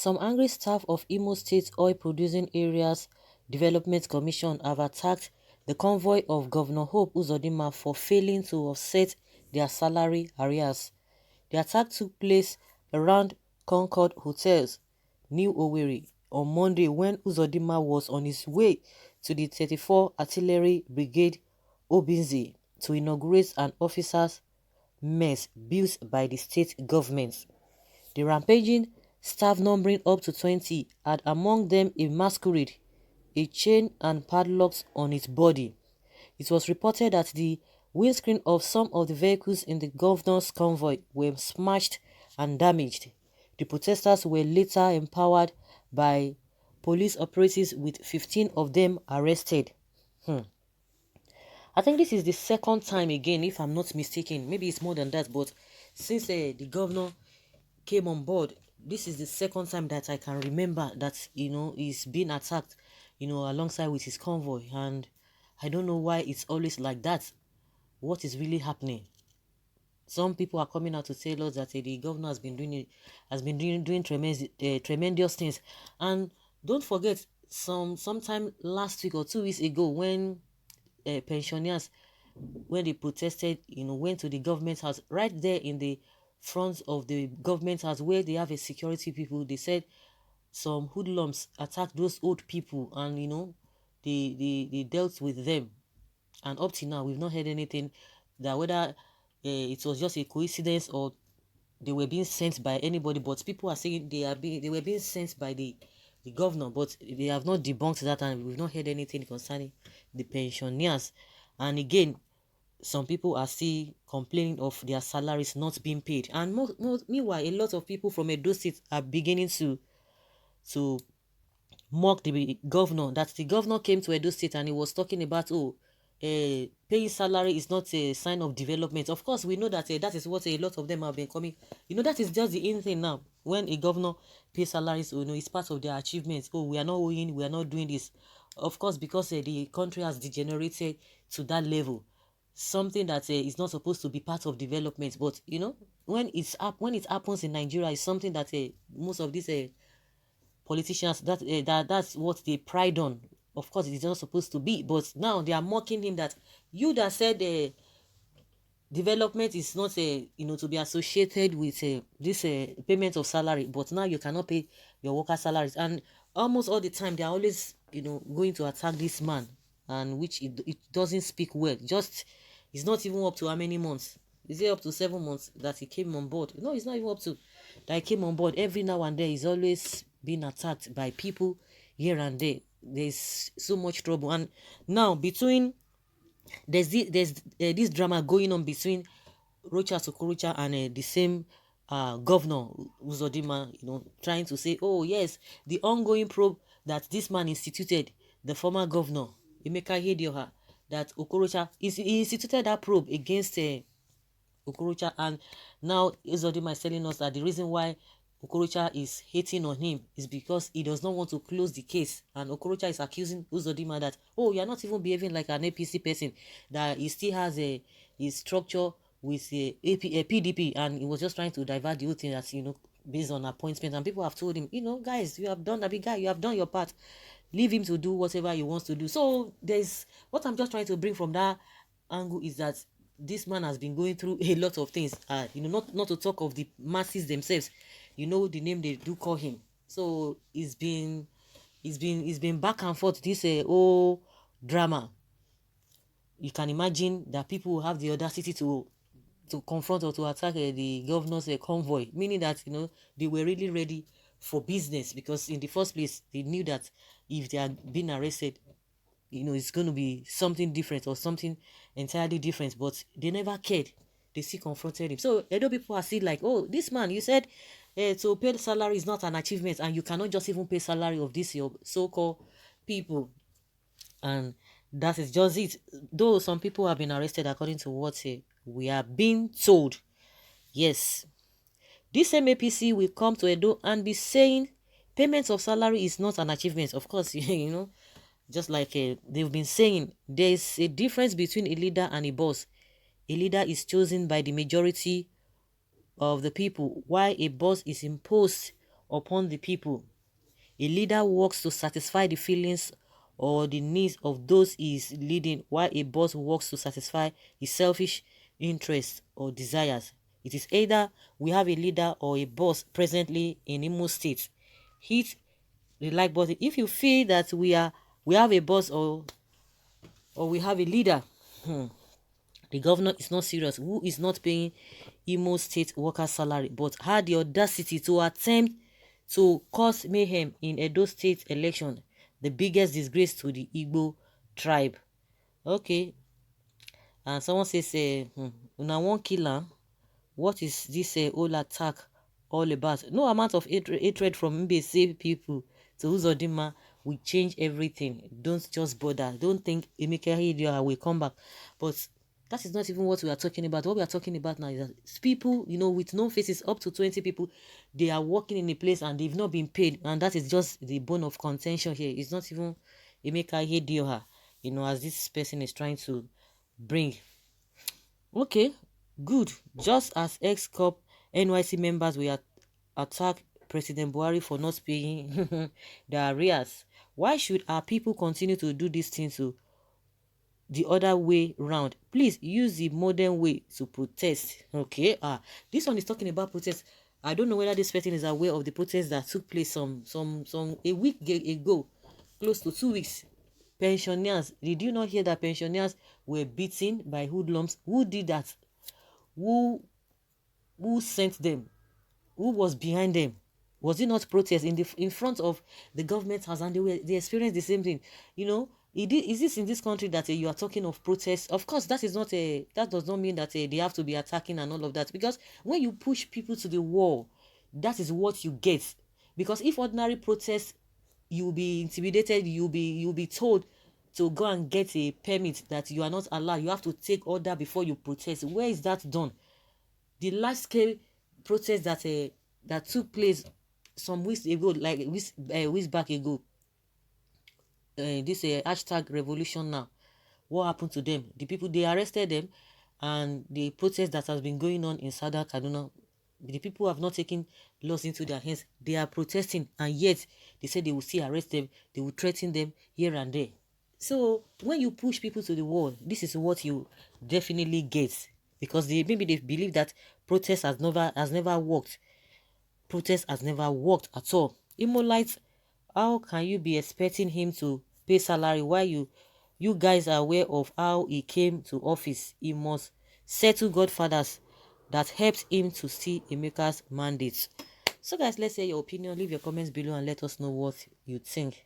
Some angry staff of Imo State Oil Producing Areas Development Commission have attacked the convoy of Governor Hope Uzodinma for failing to offset their salary arrears. The attack took place around Concord Hotels, New Owerri, on Monday when Uzodinma was on his way to the 34 Artillery Brigade Obinze to inaugurate an officers' mess built by the state government. The rampaging staff, numbering up to 20, had among them a masquerade, a chain and padlocks on its body. It was reported that the windscreen of some of the vehicles in the governor's convoy were smashed and damaged. The protesters were later empowered by police operatives, with 15 of them arrested. I think this is the second time again, if I'm not mistaken. Maybe it's more than that, but since the governor came on board, this is the second time that I can remember that, he's been attacked, alongside with his convoy. And I don't know why it's always like that. What is really happening? Some people are coming out to tell us that the governor has been doing tremendous things. And don't forget, sometime last week or 2 weeks ago, when pensioners, when they protested, went to the government house, right there in the front of the government house where they have a security people, they said some hoodlums attacked those old people, and they dealt with them. And up to now, we've not heard anything that whether it was just a coincidence or they were being sent by anybody. But people are saying they were being sent by the governor, but they have not debunked that, and we've not heard anything concerning the pensioners. And again, some people are still complaining of their salaries not being paid. And meanwhile, a lot of people from Edo State are beginning to mock the governor, that the governor came to Edo State and he was talking about, paying salary is not a sign of development. Of course, we know that that is what a lot of them have been coming. That is just the in thing now. When a governor pays salaries, it's part of their achievements. Oh, we are not owing, we are not doing this. Of course, because the country has degenerated to that level, something that is not supposed to be part of development. But when it happens in Nigeria, it's something that most of these politicians, that's what they pride on. Of course, it is not supposed to be, but now they are mocking him, that you that said development is not to be associated with this payment of salary, but now you cannot pay your worker salaries. And almost all the time they are always going to attack this man, and which it doesn't speak well. Just, it's not even up to how many months. Is it up to 7 months that he came on board? No, it's not even up to that he came on board. Every now and then he's always being attacked by people here and there. There's so much trouble. And now between there's this drama going on between Rochas Okorocha and the same governor Uzodinma, trying to say, oh yes, the ongoing probe that this man instituted, the former governor Emeka Hedioha, that Okorocha he instituted that probe against Okorocha, and now Uzodinma is telling us that the reason why Okorocha is hating on him is because he does not want to close the case. And Okorocha is accusing Uzodinma that, oh, you're not even behaving like an APC person, that he still has his structure with a PDP, and he was just trying to divert the whole thing, that's based on appointment. And people have told him, guys, you have done that, big guy, you have done your part, leave him to do whatever he wants to do. So there's what I'm just trying to bring from that angle is that this man has been going through a lot of things, not to talk of the masses themselves, the name they do call him. So it's been back and forth, this whole drama. You can imagine that people have the audacity to confront or to attack the governor's convoy, meaning that they were really ready for business, because in the first place they knew that if they had been arrested, it's going to be something different or something entirely different. But they never cared. They still confronted him. So Edo people are still like, oh, this man, you said to pay the salary is not an achievement, and you cannot just even pay salary of this your so-called people. And that is just it. Though some people have been arrested according to what we are being told. Yes. This MAPC will come to Edo and be saying payment of salary is not an achievement. Of course, just like they've been saying, there's a difference between a leader and a boss. A leader is chosen by the majority of the people, while a boss is imposed upon the people. A leader works to satisfy the feelings or the needs of those he is leading, while a boss works to satisfy his selfish interests or desires. It is either we have a leader or a boss presently in Imo State. Hit the like button if you feel that we have a boss or we have a leader. The governor is not serious, who is not paying Imo State worker salary, but had the audacity to attempt to cause mayhem in Edo State election, the biggest disgrace to the Igbo tribe. Okay, and someone says, una one killer. What is this whole attack all about? No amount of hatred from MBC people to Uzodinma will change everything. Don't just bother. Don't think Emeka Hideo will come back. But that is not even what we are talking about. What we are talking about now is that people, with no faces, up to 20 people, they are working in a place and they've not been paid. And that is just the bone of contention here. It's not even Emeka Hideo, as this person is trying to bring. Okay, good. Just as ex-cop NYC members will attack President Buhari for not paying their arrears, why should our people continue to do these things the other way round? Please use the modern way to protest. Okay, this one is talking about protest. I don't know whether this person is aware of the protest that took place a week ago, close to 2 weeks. Pensioners, did you not hear that pensioners were beaten by hoodlums? Who did that? Who sent them? Who was behind them? Was it not protest in front of the government house? And they experienced the same thing. Is this in this country that you are talking of protests? Of course, that does not mean that they have to be attacking and all of that. Because when you push people to the wall, that is what you get. Because if ordinary protests, you'll be intimidated, you'll be told to go and get a permit that you are not allowed. You have to take order before you protest. Where is that done? The large scale protest that took place some weeks ago, like weeks back ago, this hashtag revolution now, what happened to them? The people, they arrested them, and the protest that has been going on in Southern Kaduna, the people have not taken laws into their hands. They are protesting, and yet they said they will still arrest them, they will threaten them here and there. So when you push people to the wall, this is what you definitely get, because maybe they believe that protest has never worked. Protest has never worked at all. Imolites, how can you be expecting him to pay salary while you guys are aware of how he came to office? He must settle godfathers that helps him to see Emeka's mandate. So guys, let's hear your opinion. Leave your comments below and let us know what you think.